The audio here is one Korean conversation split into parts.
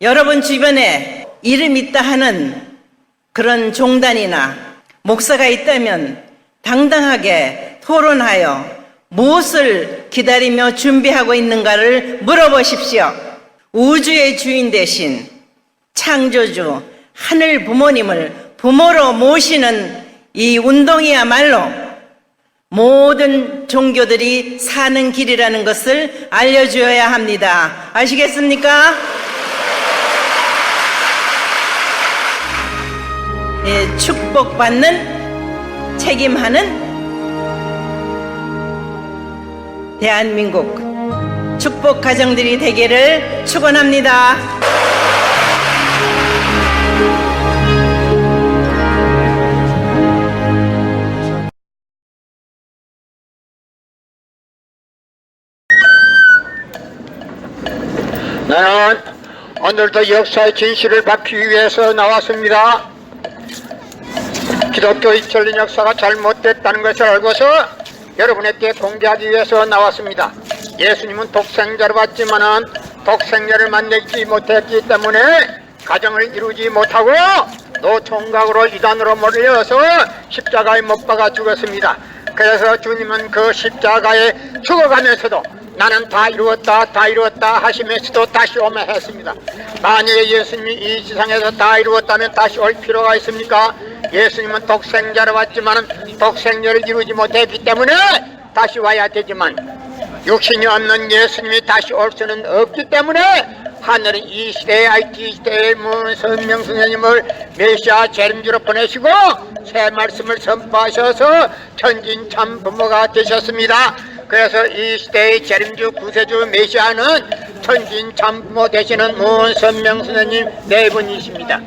여러분 주변에 이름 있다 하는 그런 종단이나 목사가 있다면 당당하게 토론하여 무엇을 기다리며 준비하고 있는가를 물어보십시오. 우주의 주인 대신 창조주 하늘 부모님을 부모로 모시는 이 운동이야말로 모든 종교들이 사는 길이라는 것을 알려주어야 합니다. 아시겠습니까? 예, 축복받는 책임하는 대한민국 축복 가정들이 되기를 축원합니다. 나는 오늘도 역사의 진실을 밝히기 위해서 나왔습니다. 기독교의 전린 역사가 잘못됐다는 것을 알고서 여러분에게 공개하기 위해서 나왔습니다. 예수님은 독생자를 받지만은 독생자를 만나지 못했기 때문에 가정을 이루지 못하고 노총각으로 이단으로 몰려서 십자가에 못 박아 죽었습니다. 그래서 주님은 그 십자가에 죽어가면서도 나는 다 이루었다 하시면서도 다시 오며 했습니다. 만약에 예수님이 이 세상에서 다 이루었다면 다시 올 필요가 있습니까? 예수님은 독생자를 받지만 독생자를 이루지 못했기 때문에 다시 와야 되지만 육신이 없는 예수님이 다시 올 수는 없기 때문에 하늘은 이 시대의 IT 시대의 문선명 선생님을 메시아 재림주로 보내시고 새 말씀을 선포하셔서 천진 참 부모가 되셨습니다. 그래서 이 시대의 재림주 구세주 메시아는 천진 참 부모 되시는 문선명 선생님 네 분이십니다.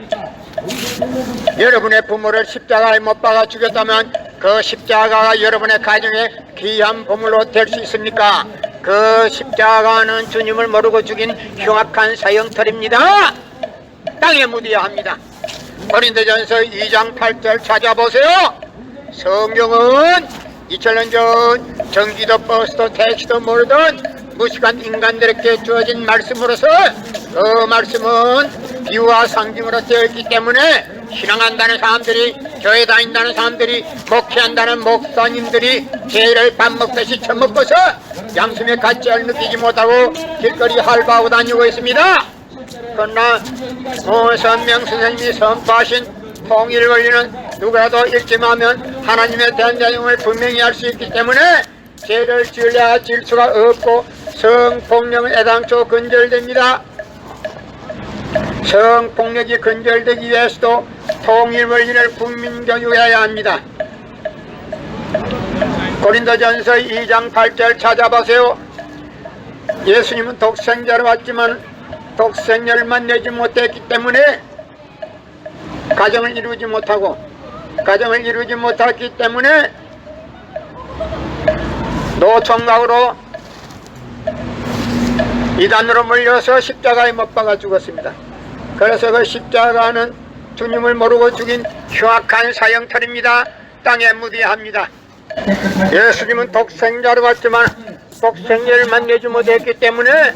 여러분의 부모를 십자가에 못 박아 죽였다면 그 십자가가 여러분의 가정에 귀한 보물로 될 수 있습니까? 그 십자가는 주님을 모르고 죽인 흉악한 사형털입니다. 땅에 묻어야 합니다. 고린도전서 2장 8절 찾아보세요. 성경은 2000년 전 전기도 버스도 택시도 모르던 무식한 인간들에게 주어진 말씀으로서 그 말씀은 비유와 상징으로 되어 있기 때문에 신앙한다는 사람들이, 교회 다닌다는 사람들이, 목회한다는 목사님들이 죄를 밥 먹듯이 처먹고서 양심의 가치를 느끼지 못하고 길거리 할바하고 다니고 있습니다. 그러나 문선명 선생님이 선포하신 통일 원리는 누구라도 읽기만 하나님에 대한 내용을 분명히 알 수 있기 때문에 죄를 지으려 지을 수가 없고 성폭력은 애당초 근절됩니다. 성폭력이 근절되기 위해서도 통일 원리를 국민교육해야 합니다. 고린도전서 2장 8절 찾아보세요. 예수님은 독생자를 왔지만 독생자를 만나지 못했기 때문에 가정을 이루지 못했기 때문에 노총각으로 이단으로 몰려서 십자가에 못 박아 죽었습니다. 그래서 그 십자가는 주님을 모르고 죽인 흉악한 사형털입니다. 땅에 묻어야 합니다. 예수님은 독생자로 왔지만 독생자를 만나지 못했기 때문에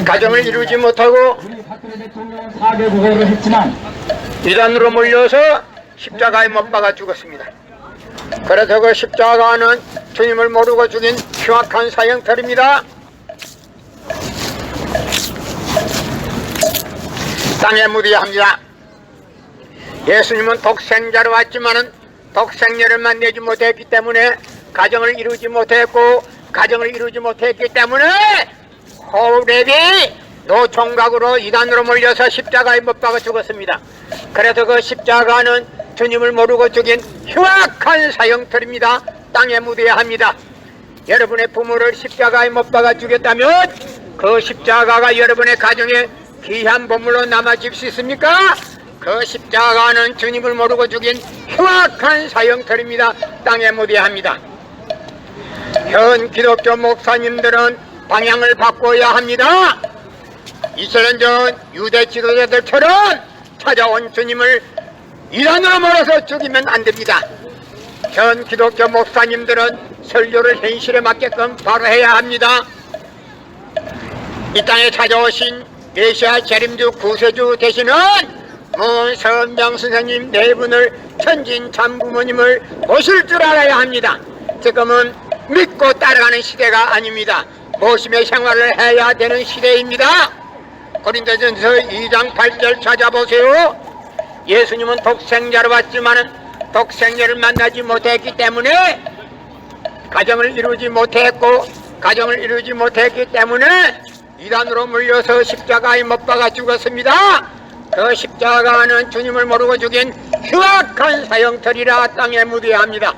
가정을 이루지 못하고 이단으로 몰려서 십자가에 못 박아 죽었습니다. 그래서 그 십자가는 주님을 모르고 죽인 흉악한 사형털입니다. 땅에 묻어야 합니다. 예수님은 독생자로 왔지만은 독생녀를 만나지 못했기 때문에 가정을 이루지 못했기 때문에 호렙이 노총각으로 이단으로 몰려서 십자가에 못 박아 죽었습니다. 그래서 그 십자가는 주님을 모르고 죽인 흉악한 사형털입니다. 땅에 묻어야 합니다. 여러분의 부모를 십자가에 못 박아 죽였다면 그 십자가가 여러분의 가정에 귀한 보물로 남아질 수 있습니까? 그 십자가는 주님을 모르고 죽인 흉악한 사형털입니다. 땅에 묻어야 합니다. 현 기독교 목사님들은 방향을 바꿔야 합니다. 2000년 전 유대 지도자들처럼 찾아온 주님을 이단으로 몰아서 죽이면 안 됩니다. 현 기독교 목사님들은 설교를 현실에 맞게끔 바로 해야 합니다. 이 땅에 찾아오신 메시아 재림주 구세주 되시는 문선명 선생님 네 분을 천진 참부모님을 모실 줄 알아야 합니다. 지금은 믿고 따라가는 시대가 아닙니다. 모심의 생활을 해야 되는 시대입니다. 고린도전서 2장 8절 찾아보세요. 예수님은 독생자로 왔지만 독생자를 만나지 못했기 때문에 가정을 이루지 못했고, 가정을 이루지 못했기 때문에 이단으로 물려서 십자가에 못 박아 죽었습니다. 그 십자가는 주님을 모르고 죽인 흉악한 사형털이라 땅에 묻어야 합니다.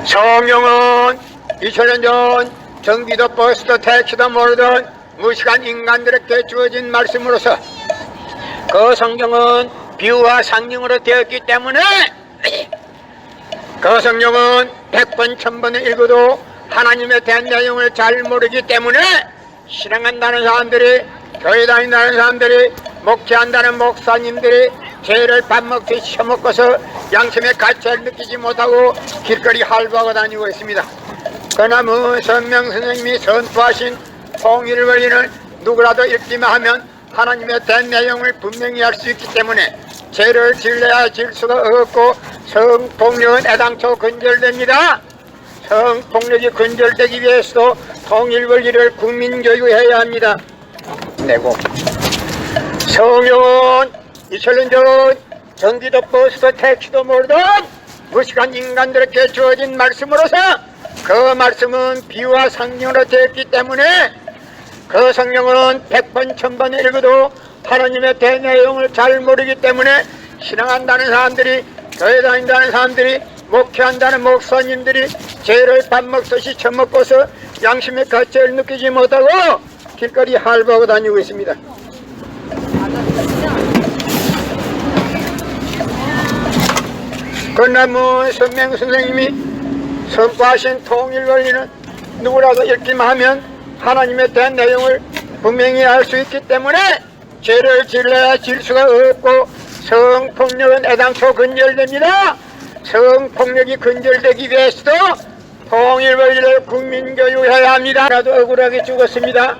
성령은 2000년 전 전기도 버스도 택시도 모르던 무식한 인간들에게 주어진 말씀으로서 그 성경은 비유와 상징으로 되었기 때문에 그 성경은 100번 1000번을 읽어도 하나님에 대한 내용을 잘 모르기 때문에 신앙한다는 사람들이, 교회 다닌다는 사람들이, 목회한다는 목사님들이 죄를 밥 먹듯이 처먹고서 양심의 가치를 느끼지 못하고 길거리 할부하고 다니고 있습니다. 그러나 문선명 선생님이 선포하신 통일 원리는 누구라도 읽기만 하면 하나님에 대한 내용을 분명히 알 수 있기 때문에 죄를 질러야 질 수가 없고 성폭력은 애당초 근절됩니다. 성폭력이 근절되기 위해서도 통일 원리를 국민교육해야 합니다. 내고 성령은 2000년 전 전기도 버스도 택시도 모르던 무식한 인간들에게 주어진 말씀으로서 그 말씀은 비유와 상징으로 되었기 때문에 그 성령은 100번 1000번 읽어도 하나님의 대내용을 잘 모르기 때문에 신앙한다는 사람들이, 교회 다닌다는 사람들이, 목회한다는 목사님들이 죄를 밥 먹듯이 처먹고서 양심의 가치를 느끼지 못하고 길거리 할부하고 다니고 있습니다. 그러나 문선명 선생님이 선포하신 통일 원리는 누구라도 읽기만 하면 하나님에 대한 내용을 분명히 알 수 있기 때문에 죄를 질러야 질 수가 없고 성폭력은 애당초 근절됩니다. 성폭력이 근절되기 위해서도 통일 원리를 국민교육해야 합니다. 나도 억울하게 죽었습니다.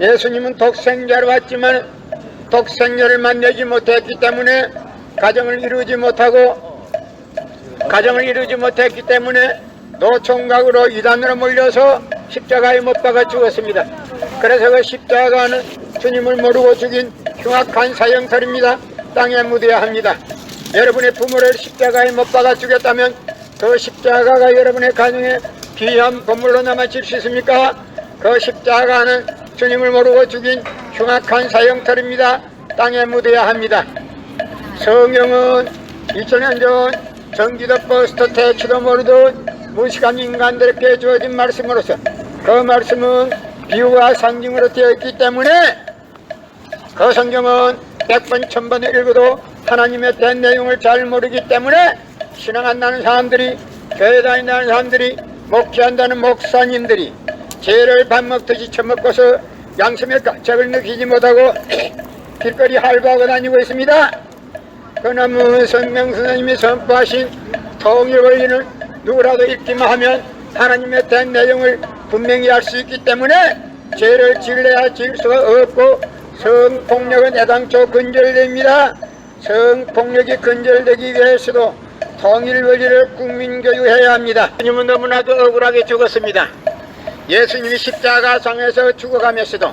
예수님은 독생자로 왔지만 독생자를 만나지 못했기 때문에 가정을 이루지 못했기 때문에 노총각으로 이단으로 몰려서 십자가에 못 박아 죽었습니다. 그래서 그 십자가는 주님을 모르고 죽인 흉악한 사형털입니다. 땅에 묻어야 합니다. 여러분의 부모를 십자가에 못 박아 죽였다면 그 십자가가 여러분의 가정에 귀한 보물로 남아질 수 있습니까? 그 십자가는 주님을 모르고 죽인 흉악한 사형털입니다. 땅에 묻어야 합니다. 성경은 2000년 전 전기도 버스도 택시도 모르던 무식한 인간들에게 주어진 말씀으로서 그 말씀은 비유와 상징으로 되어 있기 때문에 그 성경은 100번 1000번을 읽어도 하나님에 대한 내용을 잘 모르기 때문에 신앙한다는 사람들이, 교회 다닌다는 사람들이, 목회한다는 목사님들이 죄를 밥 먹듯이 처먹고서 양심의 가책을 느끼지 못하고 길거리 할부하고 다니고 있습니다. 그러나 문선명 선생님이 선포하신 통일 원리는 누구라도 읽기만 하면 하나님에 대한 내용을 분명히 알 수 있기 때문에 죄를 질러야 질 수가 없고 성폭력은 애당초 근절됩니다. 성폭력이 근절되기 위해서도 통일 원리를 국민교육해야 합니다. 예수님은 너무나도 억울하게 죽었습니다. 예수님이 십자가상에서 죽어가면서도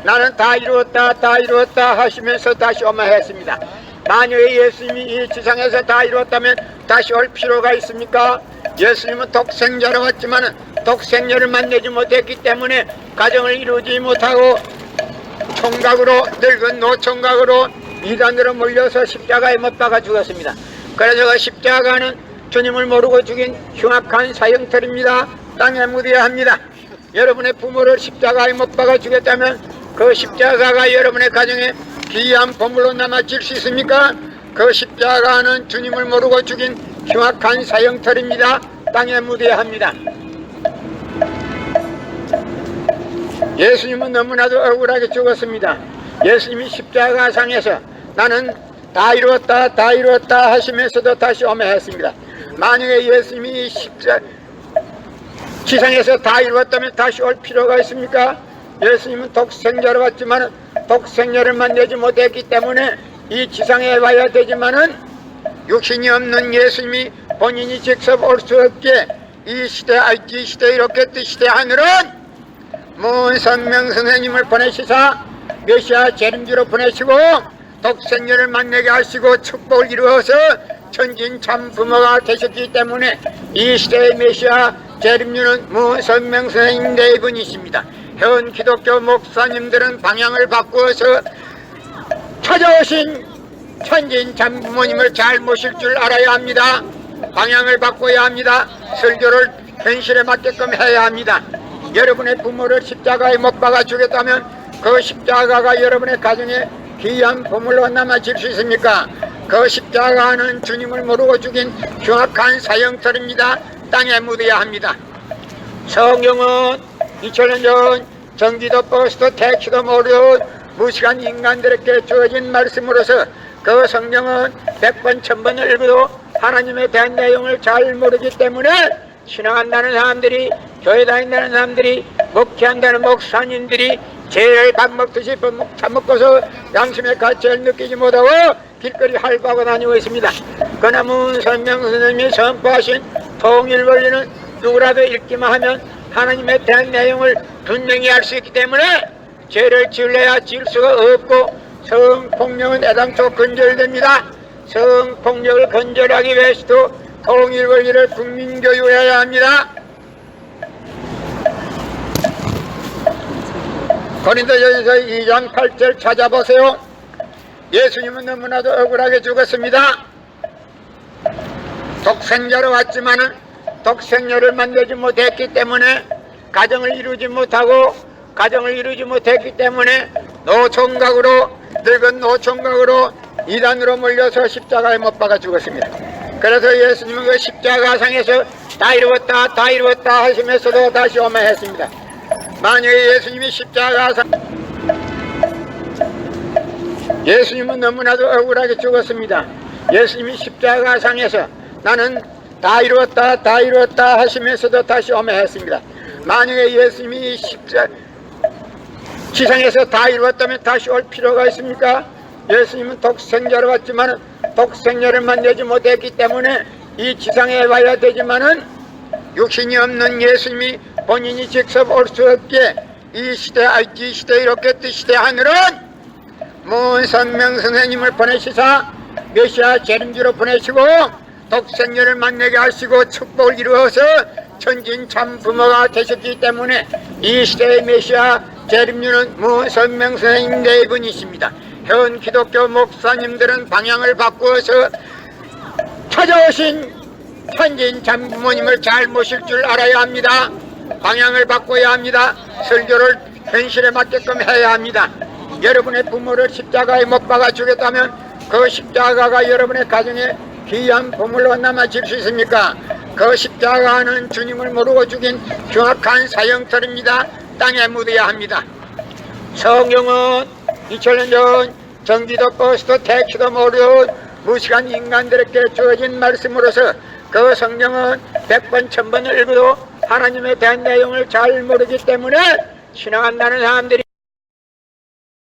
나는 다 이루었다 다 이루었다 하시면서 다시 오마했습니다. 만약에 예수님이 이 지상에서 다 이루었다면 다시 올 필요가 있습니까? 예수님은 독생자로 왔지만 독생자를 만나지 못했기 때문에 가정을 이루지 못하고 총각으로, 늙은 노총각으로 이단으로 몰려서 십자가에 못 박아 죽었습니다. 그래서 그 십자가는 주님을 모르고 죽인 흉악한 사형털입니다. 땅에 묻어야 합니다. 여러분의 부모를 십자가에 못 박아 죽였다면 그 십자가가 여러분의 가정에 귀한 보물로 남아질 수 있습니까? 그 십자가는 주님을 모르고 죽인 흉악한 사형털입니다. 땅에 묻어야 합니다. 예수님은 너무나도 억울하게 죽었습니다. 예수님이 십자가상에서 나는 다 이루었다 다 이루었다 하시면서도 다시 오매했습니다. 만약에 예수님이 지상에서 다 이루었다면 다시 올 필요가 있습니까? 예수님은 독생자로 왔지만 독생자를 만나지 못했기 때문에 이 지상에 와야 되지만은 육신이 없는 예수님이 본인이 직접 올 수 없게 이 시대 이렇게 뜻시대 하늘은 문선명 선생님을 보내시사 메시아 재림주로 보내시고 독생자를 만나게 하시고 축복을 이루어서 천진 참 부모가 되셨기 때문에 이 시대의 메시아 재림주는 문선명 선생님 네 분이십니다. 현 기독교 목사님들은 방향을 바꾸어서 찾아오신 천진 참 부모님을 잘 모실 줄 알아야 합니다. 방향을 바꿔야 합니다. 설교를 현실에 맞게끔 해야 합니다. 여러분의 부모를 십자가에 못 박아 주겠다면 그 십자가가 여러분의 가정에 귀한 보물로 남아질 수 있습니까? 그 십자가는 주님을 모르고 죽인 흉악한 사형터입니다. 땅에 묻어야 합니다. 성경은 2000년 전 전기도 버스도 택시도 모르는 무식한 인간들에게 주어진 말씀으로서 그 성경은 100번 1000번을 읽어도 하나님에 대한 내용을 잘 모르기 때문에 신앙한다는 사람들이, 교회 다닌다는 사람들이, 목회한다는 목사님들이 죄를 밥 먹듯이 밥 먹고서 양심의 가치를 느끼지 못하고 길거리 할부하고 다니고 있습니다. 그러나 문선명 선생님이 선포하신 통일 원리는 누구라도 읽기만 하면 하나님에 대한 내용을 분명히 알 수 있기 때문에 죄를 지을래야 지을 수가 없고 성폭력은 애당초 근절됩니다. 성폭력을 근절하기 위해서도 통일 원리를 국민교육해야 합니다. 고린도전서 2장 8절 찾아보세요. 예수님은 너무나도 억울하게 죽었습니다. 독생자로 왔지만은 독생녀를 만나지 못했기 때문에 가정을 이루지 못했기 때문에 늙은 노총각으로 이단으로 몰려서 십자가에 못 박아 죽었습니다. 그래서 예수님은 그 십자가상에서 다 이루었다 하시면서도 다시 오매했습니다. 만약에 예수님이 예수님은 너무나도 억울하게 죽었습니다. 예수님이 십자가상에서 나는 다 이루었다 하시면서도 다시 오매했습니다. 만약에 예수님이 지상에서 다 이루었다면 다시 올 필요가 있습니까? 예수님은 독생자로 왔지만 독생자를 만나지 못했기 때문에 이 지상에 와야 되지만은 육신이 없는 예수님이 본인이 직접 올 수 없게 이 시대 이렇게 뜻시대 하늘은 문선명 선생님을 보내시사 메시아 재림주로 보내시고 독생자를 만나게 하시고 축복을 이루어서 천진 참 부모가 되셨기 때문에 이 시대의 메시아 재림주는 문선명 선생님 네 분이십니다. 현 기독교 목사님들은 방향을 바꾸어서 찾아오신 천진 참 부모님을 잘 모실 줄 알아야 합니다. 방향을 바꿔야 합니다. 설교를 현실에 맞게끔 해야 합니다. 여러분의 부모를 십자가에 못 박아 주겠다면 그 십자가가 여러분의 가정에 귀한 보물로 남아질 수 있습니까? 그 십자가는 주님을 모르고 죽인 흉악한 사형터입니다. 땅에 묻어야 합니다. 성경은 2000년 전 전기도 버스도 택시도 모르는 무식한 인간들에게 주어진 말씀으로서 그 성경은 100번 1000번을 읽어도 하나님에 대한 내용을 잘 모르기 때문에 신앙한다는 사람들이